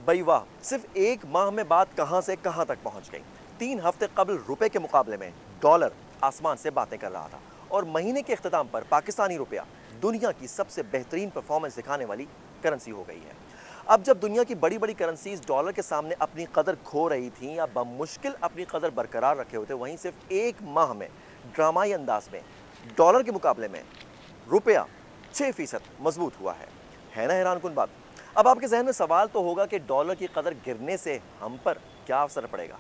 بھئی واہ، صرف ایک ماہ میں بات کہاں سے کہاں تک پہنچ گئی۔ 3 ہفتے قبل روپے کے مقابلے میں ڈالر آسمان سے باتیں کر رہا تھا، اور مہینے کے اختتام پر پاکستانی روپیہ دنیا کی سب سے بہترین پرفارمنس دکھانے والی کرنسی ہو گئی ہے۔ اب جب دنیا کی بڑی بڑی کرنسیز ڈالر کے سامنے اپنی قدر کھو رہی تھیں یا بمشکل اپنی قدر برقرار رکھے ہوتے، وہیں صرف ایک ماہ میں ڈرامائی انداز میں ڈالر کے مقابلے میں روپیہ 6% مضبوط ہوا ہے نا حیران کن بات۔ اب آپ کے ذہن میں سوال تو ہوگا کہ ڈالر کی قدر گرنے سے ہم پر کیا اثر پڑے گا؟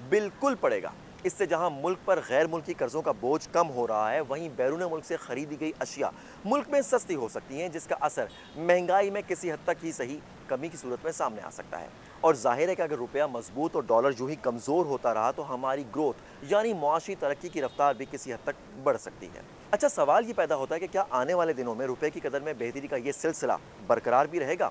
بالکل پڑے گا۔ اس سے جہاں ملک پر غیر ملکی قرضوں کا بوجھ کم ہو رہا ہے، وہیں بیرون ملک سے خریدی گئی اشیاء ملک میں سستی ہو سکتی ہیں، جس کا اثر مہنگائی میں کسی حد تک ہی صحیح کمی کی صورت میں سامنے آ سکتا ہے۔ اور ظاہر ہے کہ اگر روپیہ مضبوط اور ڈالر یوں ہی کمزور ہوتا رہا تو ہماری گروتھ یعنی معاشی ترقی کی رفتار بھی کسی حد تک بڑھ سکتی ہے۔ اچھا، سوال یہ پیدا ہوتا ہے کہ کیا آنے والے دنوں میں روپے کی قدر میں بہتری کا یہ سلسلہ برقرار بھی رہے گا؟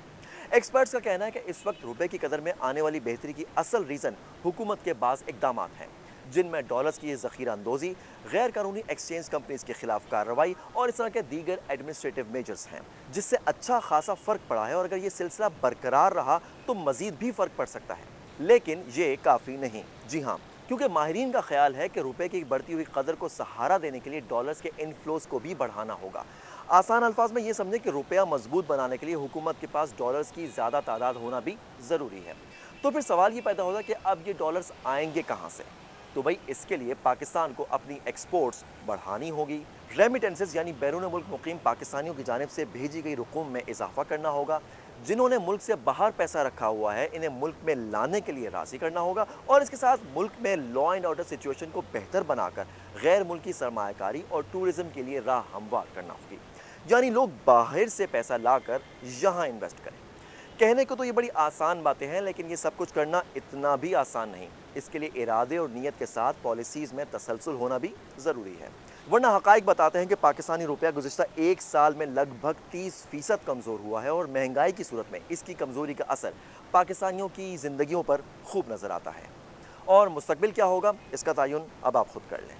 ایکسپرٹس کا کہنا ہے کہ اس وقت روپے کی قدر میں آنے والی بہتری کی اصل ریزن حکومت کے بعض اقدامات ہیں، جن میں ڈالرز کی ذخیرہ اندوزی، غیر قانونی ایکسچینج کمپنیز کے خلاف کارروائی اور اس طرح کے دیگر ایڈمنسٹریٹو میجرز ہیں، جس سے اچھا خاصا فرق پڑا ہے، اور اگر یہ سلسلہ برقرار رہا تو مزید بھی فرق پڑ سکتا ہے۔ لیکن یہ کافی نہیں، جی ہاں، کیونکہ ماہرین کا خیال ہے کہ روپے کی بڑھتی ہوئی قدر کو سہارا دینے کے لیے ڈالرز کے انفلوز کو بھی بڑھانا ہوگا۔ آسان الفاظ میں یہ سمجھیں کہ روپیہ مضبوط بنانے کے لیے حکومت کے پاس ڈالرز کی زیادہ تعداد ہونا بھی ضروری ہے۔ تو پھر سوال یہ پیدا ہوگا کہ اب یہ ڈالرز آئیں گے کہاں سے؟ تو بھئی اس کے لیے پاکستان کو اپنی ایکسپورٹس بڑھانی ہوگی، ریمیٹنسز یعنی بیرون ملک مقیم پاکستانیوں کی جانب سے بھیجی گئی رقوم میں اضافہ کرنا ہوگا، جنہوں نے ملک سے باہر پیسہ رکھا ہوا ہے انہیں ملک میں لانے کے لیے راضی کرنا ہوگا، اور اس کے ساتھ ملک میں لا اینڈ آرڈر سچویشن کو بہتر بنا کر غیر ملکی سرمایہ کاری اور ٹورزم کے لیے راہ ہموار کرنا ہوگی، یعنی لوگ باہر سے پیسہ لا کر یہاں انویسٹ کریں۔ کہنے کو تو یہ بڑی آسان باتیں ہیں، لیکن یہ سب کچھ کرنا اتنا بھی آسان نہیں۔ اس کے لیے ارادے اور نیت کے ساتھ پالیسیز میں تسلسل ہونا بھی ضروری ہے، ورنہ حقائق بتاتے ہیں کہ پاکستانی روپیہ گزشتہ ایک سال میں لگ بھگ 30% کمزور ہوا ہے، اور مہنگائی کی صورت میں اس کی کمزوری کا اثر پاکستانیوں کی زندگیوں پر خوب نظر آتا ہے۔ اور مستقبل کیا ہوگا، اس کا تعین اب آپ خود کر لیں۔